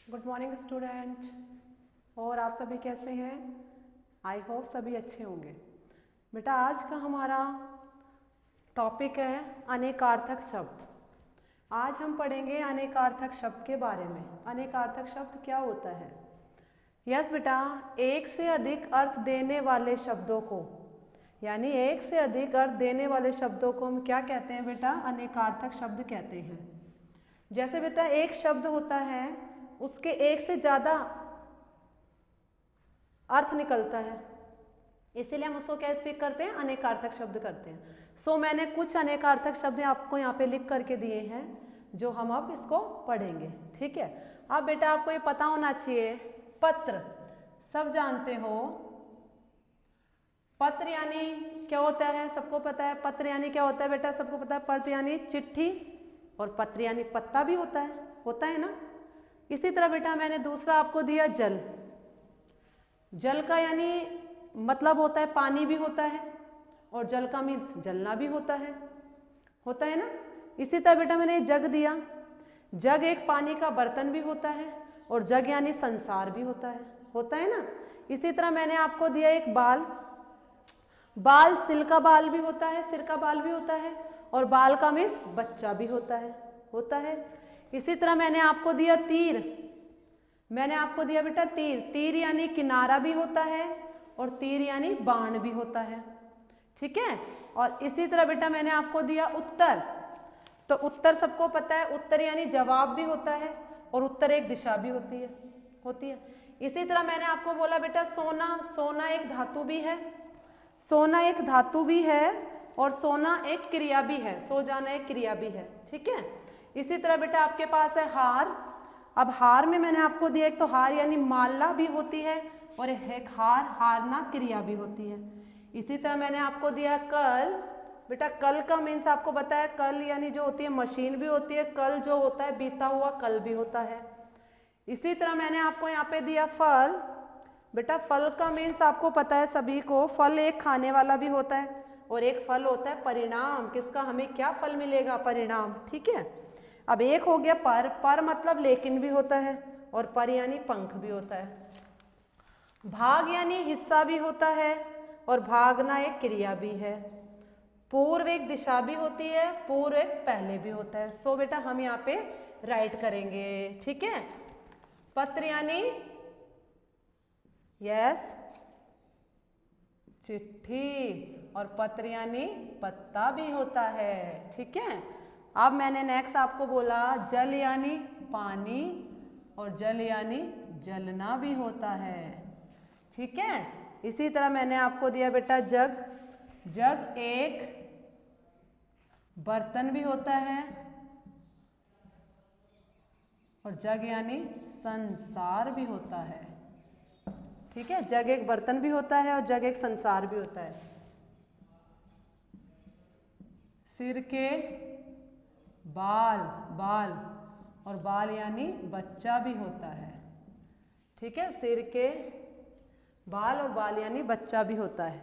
Good morning student. और आप सभी कैसे हैं? आई होप सभी अच्छे होंगे। बेटा आज का हमारा टॉपिक है अनेकार्थक शब्द। आज हम पढ़ेंगे अनेकार्थक शब्द के बारे में। अनेकार्थक शब्द क्या होता है? यस बेटा, एक से अधिक अर्थ देने वाले शब्दों को, यानी एक से अधिक अर्थ देने वाले शब्दों को हम क्या कहते हैं बेटा? अनेकार्थक शब्द कहते हैं। जैसे बेटा एक शब्द होता है, उसके एक से ज़्यादा अर्थ निकलता है, इसीलिए हम उसको क्या स्पीक करते हैं? अनेकार्थक शब्द करते हैं। सो मैंने कुछ अनेकार्थक शब्द आपको यहाँ पे लिख करके दिए हैं, जो हम अब इसको पढ़ेंगे। ठीक है। अब बेटा आपको ये पता होना चाहिए, पत्र सब जानते हो। पत्र यानी क्या होता है? सबको पता है। पत्र यानी क्या होता है बेटा? सबको पता है। पत्र यानी चिट्ठी, और पत्र यानी पत्ता भी होता है ना। इसी तरह बेटा मैंने दूसरा आपको दिया जल। जल का यानी मतलब होता है पानी भी होता है, और जल का मीन्स जलना भी होता है ना। इसी तरह बेटा मैंने जग दिया। जग एक पानी का बर्तन भी होता है, और जग यानी संसार भी होता है ना। इसी तरह मैंने आपको दिया एक बाल। बाल सिर का बाल भी होता है, सिर का बाल भी होता है, और बाल का मीन्स बच्चा भी होता है। इसी तरह मैंने आपको दिया तीर। मैंने आपको दिया बेटा तीर। तीर यानी किनारा भी होता है, और तीर यानी बाण भी होता है। ठीक है। और इसी तरह बेटा मैंने आपको दिया उत्तर। तो उत्तर सबको पता है, उत्तर यानी जवाब भी होता है, और उत्तर एक दिशा भी होती है। इसी तरह मैंने आपको बोला बेटा सोना। सोना एक धातु भी है, सोना एक धातु भी है, और सोना एक क्रिया भी है। सो जाना एक क्रिया भी है। ठीक है। इसी तरह बेटा आपके पास है हार। अब हार में मैंने आपको दिया, एक तो हार यानी माला भी होती है, और एक हारना क्रिया भी होती है। इसी तरह मैंने आपको दिया कल। बेटा कल का मीन्स आपको बताया, कल यानी जो होती है मशीन भी होती है, कल जो होता है बीता हुआ कल भी होता है। इसी तरह मैंने आपको यहाँ पे दिया फल। बेटा फल का मीन्स आपको पता है सभी को, फल एक खाने वाला भी होता है, और एक फल होता है परिणाम। किसका? हमें क्या फल मिलेगा? परिणाम। ठीक है। अब एक हो गया पर मतलब लेकिन भी होता है, और पर यानी पंख भी होता है। भाग यानी हिस्सा भी होता है, और भागना एक क्रिया भी है। पूर्व एक दिशा भी होती है, पूर्व एक पहले भी होता है। सो बेटा हम यहाँ पे राइट करेंगे। ठीक है। पत्र यानी यस चिट्ठी, और पत्र यानी पत्ता भी होता है। ठीक है। अब मैंने नेक्स्ट आपको बोला जल यानी पानी, और जल यानी जलना भी होता है। ठीक है। इसी तरह मैंने आपको दिया बेटा जग। जग एक बर्तन भी होता है, और जग यानी संसार भी होता है। ठीक है। जग एक बर्तन भी होता है, और जग एक संसार भी होता है। सिर के बाल, और बाल यानी बच्चा भी होता है। ठीक है। सिर के बाल और बाल यानी बच्चा भी होता है।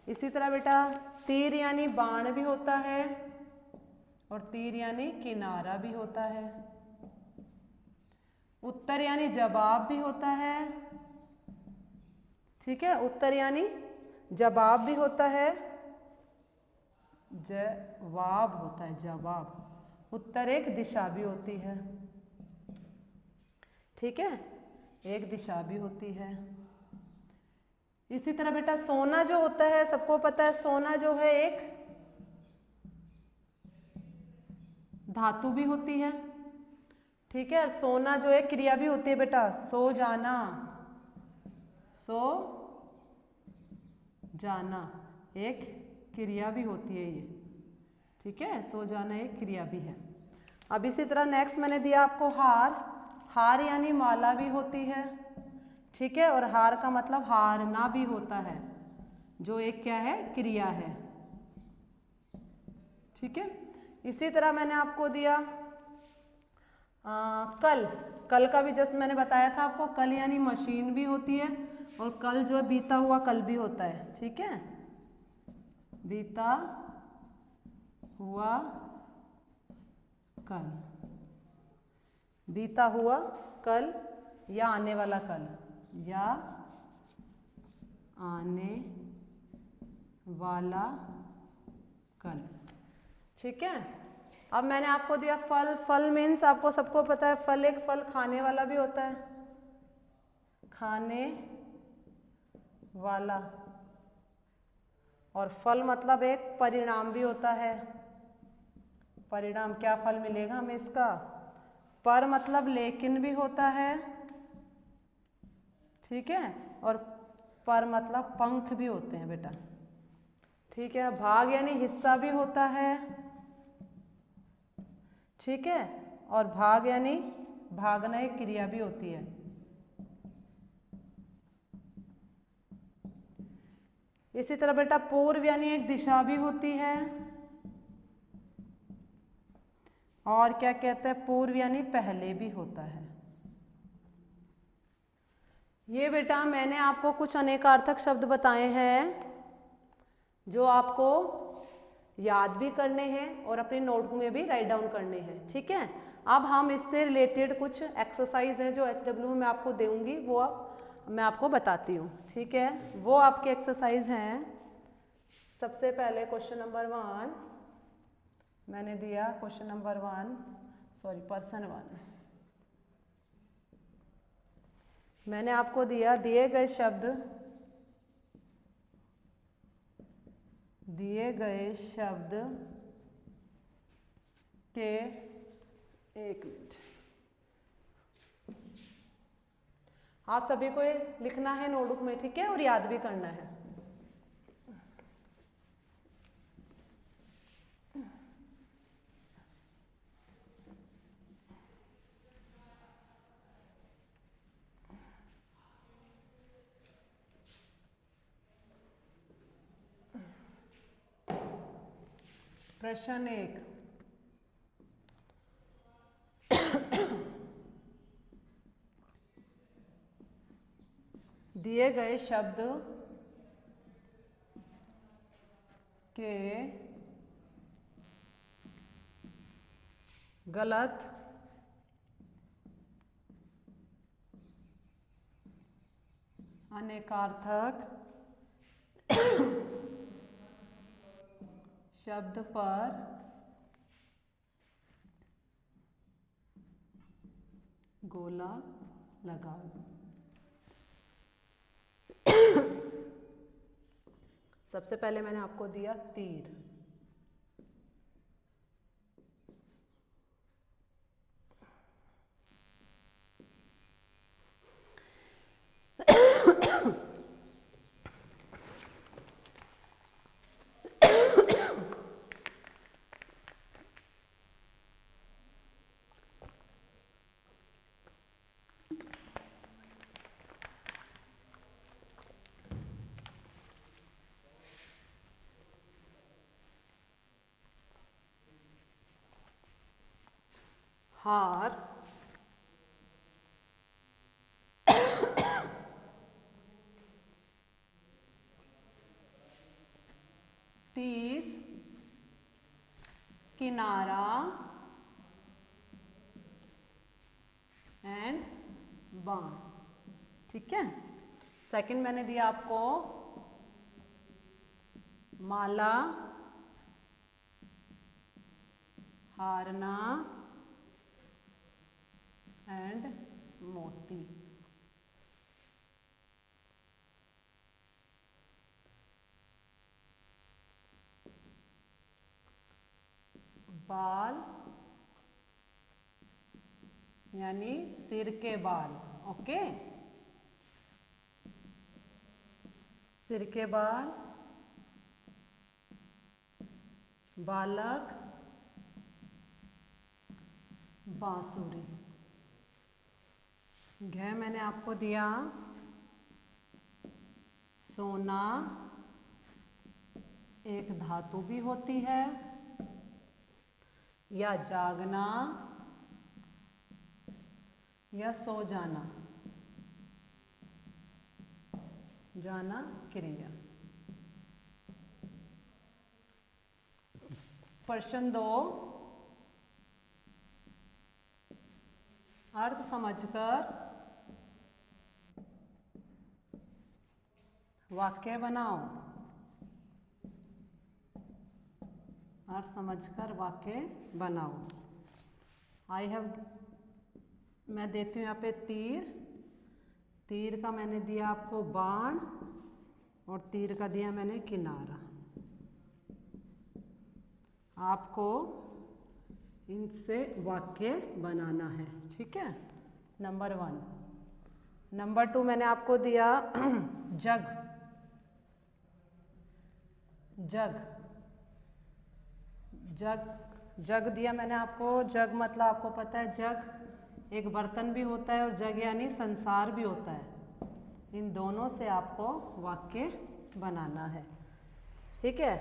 इसी तरह बेटा तीर यानी बाण भी होता है, और तीर यानी किनारा भी होता है। उत्तर यानी जवाब भी होता है। ठीक है। उत्तर यानी जवाब भी होता है, जवाब होता है, जवाब। उत्तर एक दिशा भी होती है। ठीक है। एक दिशा भी होती है। इसी तरह बेटा सोना जो होता है, सबको पता है सोना जो है एक धातु भी होती है। ठीक है। सोना जो है क्रिया भी होती है बेटा, सो जाना, सो जाना एक क्रिया भी होती है ये। ठीक है। सो जाना एक क्रिया भी है। अब इसी तरह नेक्स्ट मैंने दिया आपको हार। हार यानी माला भी होती है। ठीक है। और हार का मतलब हारना भी होता है, जो एक क्या है? क्रिया है। ठीक है। इसी तरह मैंने आपको दिया कल। कल का भी जस्ट मैंने बताया था आपको, कल यानी मशीन भी होती है, और कल जो है बीता हुआ कल भी होता है। ठीक है। बीता हुआ कल, बीता हुआ कल या आने वाला कल, या आने वाला कल। ठीक है। अब मैंने आपको दिया फल। फल मीन्स आपको सबको पता है फल, एक फल खाने वाला भी होता है, खाने वाला, और फल मतलब एक परिणाम भी होता है। परिणाम, क्या फल मिलेगा हमें इसका। पर मतलब लेकिन भी होता है, ठीक है, और पर मतलब पंख भी होते हैं बेटा। ठीक है। भाग यानी हिस्सा भी होता है, ठीक है, और भाग यानी भागना एक क्रिया भी होती है। इसी तरह बेटा पूर्व यानी एक दिशा भी होती है, और क्या कहते हैं, पूर्व यानी पहले भी होता है। ये बेटा मैंने आपको कुछ अनेकार्थक शब्द बताए हैं जो आपको याद भी करने हैं और अपनी नोटबुक में भी राइट डाउन करने हैं। ठीक है। अब हम इससे रिलेटेड कुछ एक्सरसाइज हैं जो HW में आपको दूंगी, वो मैं आपको बताती हूँ। ठीक है। वो आपके एक्सरसाइज हैं। सबसे पहले क्वेश्चन नंबर 1 मैंने दिया, क्वेश्चन नंबर 1 सॉरी पर्सन 1 मैंने आपको दिया, दिए गए शब्द के, एक मिनट, आप सभी को ये लिखना है नोटबुक में, ठीक है, और याद भी करना है। प्रश्न 1, दिए गए शब्द के गलत अनेकार्थक शब्द पर गोला लगाओ। सबसे पहले मैंने आपको दिया तीर। हार, तीस, किनारा एंड बाण। ठीक है। सेकंड मैंने दिया आपको माला, हारना एंड मोती। बाल यानी सिर के बाल। ओके, सिर के बाल, बालक, बांसुरी। घ मैंने आपको दिया सोना, एक धातु भी होती है, या जागना या सो जाना, जाना क्रिया। प्रश्न 2, अर्थ समझकर वाक्य बनाओ, अर्थ समझकर वाक्य बनाओ। आई हैव, मैं देती हूँ यहाँ पे तीर, तीर का मैंने दिया आपको बाण और तीर का दिया मैंने किनारा। आपको इनसे वाक्य बनाना है, ठीक है। नंबर 1। नंबर 2 मैंने आपको दिया जग, जग, जग, जग दिया मैंने आपको। जग मतलब आपको पता है जग एक बर्तन भी होता है और जग यानी संसार भी होता है। इन दोनों से आपको वाक्य बनाना है, ठीक है।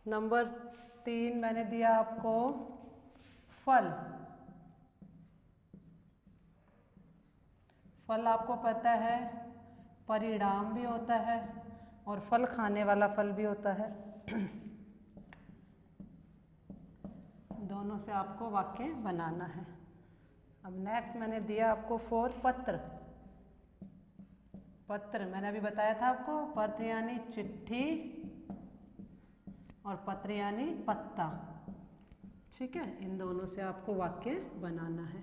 नंबर 3 मैंने दिया आपको फल, फल आपको पता है परिणाम भी होता है और फल खाने वाला फल भी होता है। दोनों से आपको वाक्य बनाना है। अब नेक्स्ट मैंने दिया आपको 4 पत्र, पत्र मैंने अभी बताया था आपको, पत्र यानी चिट्ठी और पत्र यानी पत्ता, ठीक है। इन दोनों से आपको वाक्य बनाना है।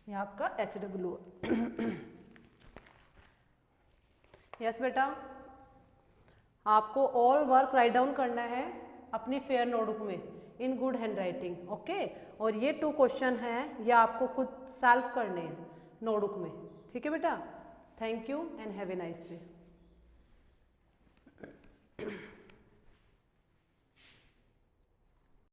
ये आपका HW। यस बेटा, आपको ऑल वर्क राइट डाउन करना है अपनी फेयर नोटबुक में in good hand writing, okay. और ये 2 क्वेश्चन हैं, ये आपको खुद सॉल्व करने हैं नोटबुक में, ठीक है बेटा। Thank you and have a nice day.